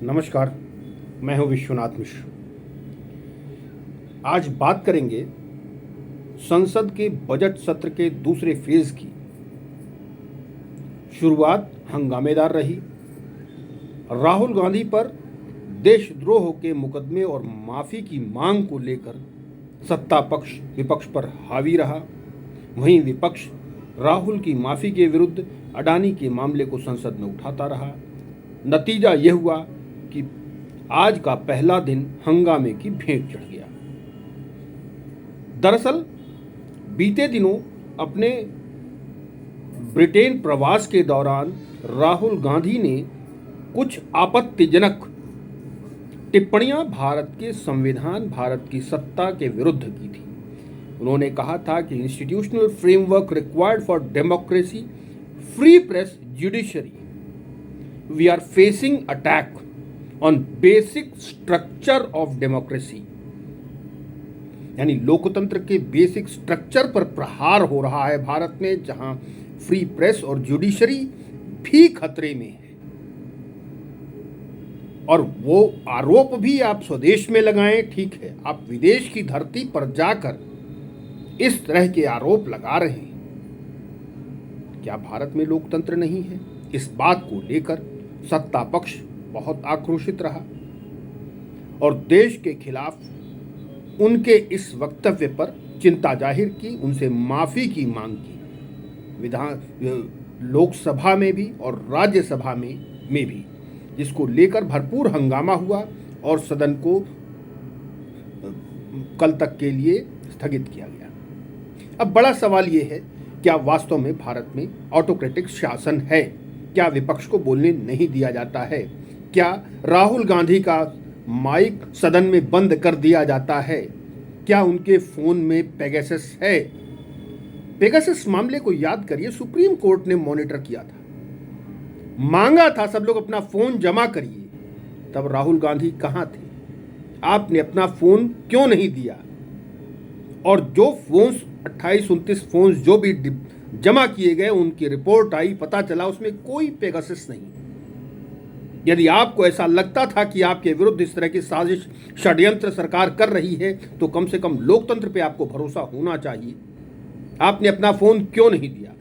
नमस्कार, मैं हूं विश्वनाथ मिश्र। आज बात करेंगे संसद के बजट सत्र के दूसरे फेज की। शुरुआत हंगामेदार रही। राहुल गांधी पर देशद्रोह के मुकदमे और माफी की मांग को लेकर सत्ता पक्ष विपक्ष पर हावी रहा। वहीं विपक्ष राहुल की माफी के विरुद्ध अडानी के मामले को संसद में उठाता रहा। नतीजा यह हुआ कि आज का पहला दिन हंगामे की भेंट चढ़ गया। दरअसल बीते दिनों अपने ब्रिटेन प्रवास के दौरान राहुल गांधी ने कुछ आपत्तिजनक टिप्पणियां भारत के संविधान, भारत की सत्ता के विरुद्ध की थी। उन्होंने कहा था कि institutional framework required for democracy, free press, judiciary, we are facing attack on basic structure of democracy. यानी लोकतंत्र के बेसिक स्ट्रक्चर पर प्रहार हो रहा है भारत में, जहां फ्री प्रेस और जुडिशरी भी खतरे में है। और वो आरोप भी आप स्वदेश में लगाएं, ठीक है, आप विदेश की धरती पर जाकर इस तरह के आरोप लगा रहे हैं। क्या भारत में लोकतंत्र नहीं है? इस बात को लेकर सत्ता पक्ष बहुत आक्रोशित रहा और देश के खिलाफ उनके इस वक्तव्य पर चिंता जाहिर की, उनसे माफी की मांग की। लोकसभा में भी और राज्यसभा में भी, जिसको लेकर भरपूर हंगामा हुआ और सदन को कल तक के लिए स्थगित किया गया। अब बड़ा सवाल यह है, क्या वास्तव में भारत में ऑटोक्रेटिक शासन है? क्या विपक्ष को बोलने नहीं दिया जाता है? क्या राहुल गांधी का माइक सदन में बंद कर दिया जाता है? क्या उनके फोन में पेगासस है? पेगासस मामले को याद करिए, सुप्रीम कोर्ट ने मॉनिटर किया था, मांगा था सब लोग अपना फोन जमा करिए। तब राहुल गांधी कहां थे? आपने अपना फोन क्यों नहीं दिया? और जो फोन्स 28-29 फोन्स जो भी जमा किए गए, उनकी रिपोर्ट आई, पता चला उसमें कोई पेगासस नहीं। यदि आपको ऐसा लगता था कि आपके विरुद्ध इस तरह की साजिश, षड्यंत्र सरकार कर रही है, तो कम से कम लोकतंत्र पे आपको भरोसा होना चाहिए। आपने अपना फोन क्यों नहीं दिया?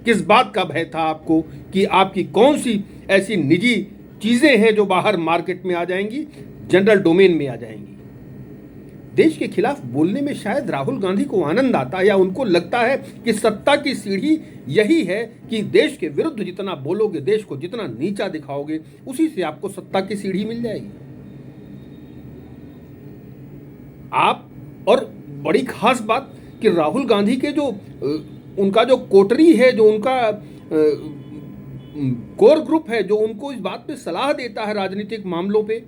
किस बात का भय था आपको कि आपकी कौन सी ऐसी निजी चीजें हैं जो बाहर मार्केट में आ जाएंगी, जनरल डोमेन में आ जाएंगी? देश के खिलाफ बोलने में शायद राहुल गांधी को आनंद आता, या उनको लगता है कि सत्ता की सीढ़ी यही है कि देश के विरुद्ध जितना बोलोगे, देश को जितना नीचा दिखाओगे, उसी से आपको सत्ता की सीढ़ी मिल जाएगी। आप, और बड़ी खास बात कि राहुल गांधी के जो उनका जो कोटरी है, जो उनका कोर ग्रुप है, जो उनको इस बात पे सलाह देता है राजनीतिक मामलों पे,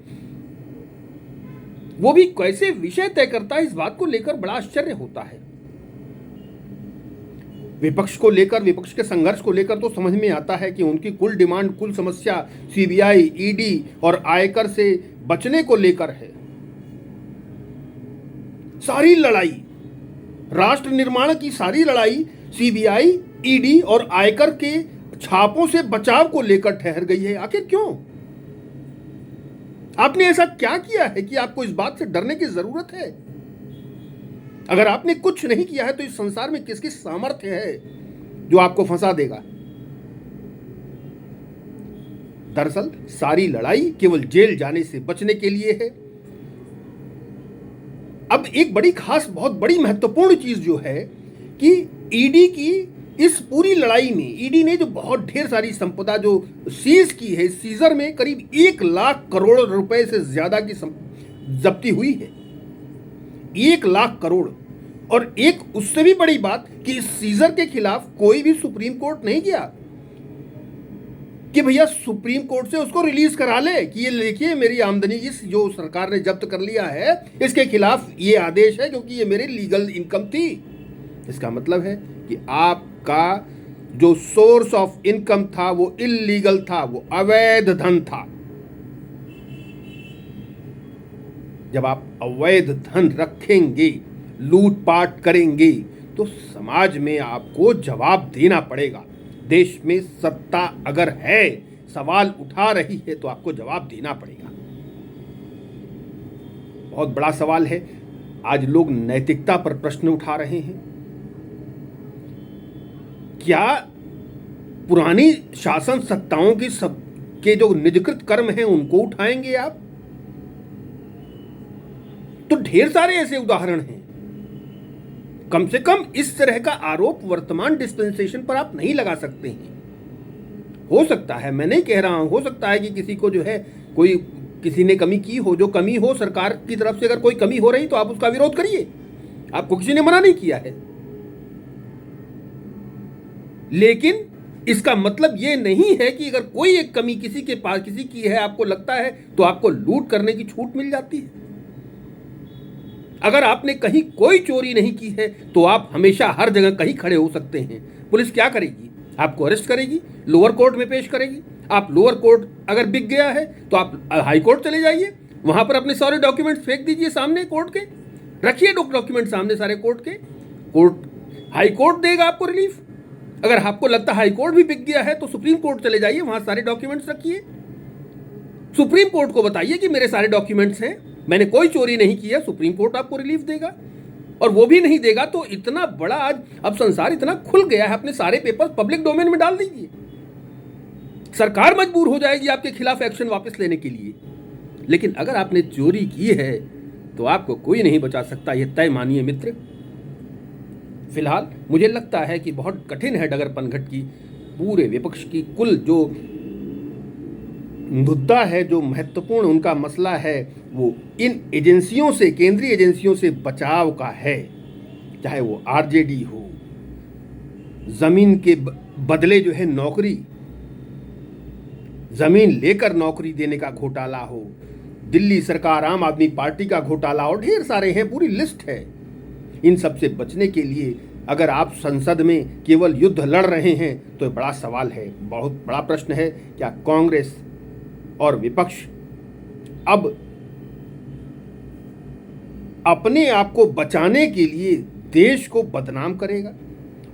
वो भी कैसे विषय तय करता है, इस बात को लेकर बड़ा आश्चर्य होता है। विपक्ष को लेकर, विपक्ष के संघर्ष को लेकर तो समझ में आता है कि उनकी कुल डिमांड, कुल समस्या सीबीआई, ईडी और आयकर से बचने को लेकर है। सारी लड़ाई, राष्ट्र निर्माण की सारी लड़ाई सीबीआई, ईडी और आयकर के छापों से बचाव को लेकर ठहर गई है। आखिर क्यों? आपने ऐसा क्या किया है कि आपको इस बात से डरने की जरूरत है? अगर आपने कुछ नहीं किया है तो इस संसार में किसकी सामर्थ्य है जो आपको फंसा देगा? दरअसल सारी लड़ाई केवल जेल जाने से बचने के लिए है। अब एक बड़ी खास, बहुत बड़ी महत्वपूर्ण चीज जो है कि ईडी की इस पूरी लड़ाई में, ईडी ने जो बहुत ढेर सारी संपदा जो सीज की है, सीजर में करीब 1 लाख करोड़ रुपए से ज्यादा की जब्ती हुई है। 1 लाख करोड़। और एक उससे भी बड़ी बात कि इस सीजर के खिलाफ कोई भी सुप्रीम कोर्ट नहीं गया कि भैया सुप्रीम कोर्ट से उसको रिलीज करा ले कि ये देखिए मेरी आमदनी, इस जो सरकार ने जब्त कर लिया है, इसके खिलाफ ये आदेश है क्योंकि ये मेरी लीगल इनकम थी। इसका मतलब है कि आपका जो सोर्स ऑफ इनकम था वो इल्लीगल था, वो अवैध धन था। जब आप अवैध धन रखेंगे, लूटपाट करेंगे, तो समाज में आपको जवाब देना पड़ेगा। देश में सत्ता अगर है, सवाल उठा रही है, तो आपको जवाब देना पड़ेगा। बहुत बड़ा सवाल है। आज लोग नैतिकता पर प्रश्न उठा रहे हैं। क्या पुरानी शासन सत्ताओं की सब के जो निजकृत कर्म हैं उनको उठाएंगे आप? तो ढेर सारे ऐसे उदाहरण हैं। कम से कम इस तरह का आरोप वर्तमान डिस्पेंसेशन पर आप नहीं लगा सकते हैं। हो सकता है, मैं नहीं कह रहा हूं, हो सकता है कि किसी को जो है कोई किसी ने कमी की हो, जो कमी हो सरकार की तरफ से अगर कोई कमी हो रही तो आप उसका विरोध करिए, आपको किसी ने मना नहीं किया है। लेकिन इसका मतलब यह नहीं है कि अगर कोई एक कमी किसी के पास किसी की है, आपको लगता है, तो आपको लूट करने की छूट मिल जाती है। अगर आपने कहीं कोई चोरी नहीं की है तो आप हमेशा हर जगह कहीं खड़े हो सकते हैं। पुलिस क्या करेगी? आपको अरेस्ट करेगी, लोअर कोर्ट में पेश करेगी। आप लोअर कोर्ट अगर बिक गया है तो आप हाई कोर्ट चले जाइए, वहां पर अपने सारे डॉक्यूमेंट्स फेंक दीजिए सामने कोर्ट के, रखिए डॉक्यूमेंट सामने सारे कोर्ट के। हाई कोर्ट देगा आपको रिलीफ। अगर आपको लगता है हाई कोर्ट भी बिक गया है तो सुप्रीम कोर्ट चले जाइए, वहां सारे डॉक्यूमेंट्स रखिए, सुप्रीम कोर्ट को बताइए कि मेरे सारे डॉक्यूमेंट्स हैं, मैंने कोई चोरी नहीं की है। सुप्रीम कोर्ट आपको रिलीफ देगा। और वो भी नहीं देगा तो इतना बड़ा आज अब संसार इतना खुल गया है, अपने सारे पेपर्स पब्लिक डोमेन में डाल दीजिए। सरकार मजबूर हो जाएगी आपके खिलाफ एक्शन वापस लेने के लिए। लेकिन अगर आपने चोरी की है तो आपको कोई नहीं बचा सकता, यह तय मानिए मित्र। फिलहाल मुझे लगता है कि बहुत कठिन है डगर पनघट की पूरे विपक्ष की कुल जो मुद्दा है, जो महत्वपूर्ण उनका मसला है, वो इन एजेंसियों से, केंद्रीय एजेंसियों से बचाव का है। चाहे वो आरजेडी हो, जमीन के बदले जो है नौकरी, जमीन लेकर नौकरी देने का घोटाला हो, दिल्ली सरकार आम आदमी पार्टी का घोटाला, और ढेर सारे हैं, पूरी लिस्ट है। इन सब से बचने के लिए अगर आप संसद में केवल युद्ध लड़ रहे हैं तो बड़ा सवाल है, बहुत बड़ा प्रश्न है। क्या कांग्रेस और विपक्ष अब अपने आप को बचाने के लिए देश को बदनाम करेगा,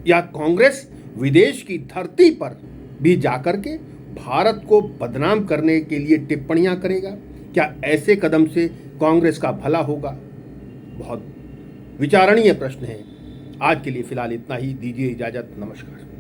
या कांग्रेस विदेश की धरती पर भी जाकर के भारत को बदनाम करने के लिए टिप्पणियां करेगा? क्या ऐसे कदम से कांग्रेस का भला होगा? बहुत विचारणीय प्रश्न है। आज के लिए फिलहाल इतना ही, दीजिए इजाजत, नमस्कार।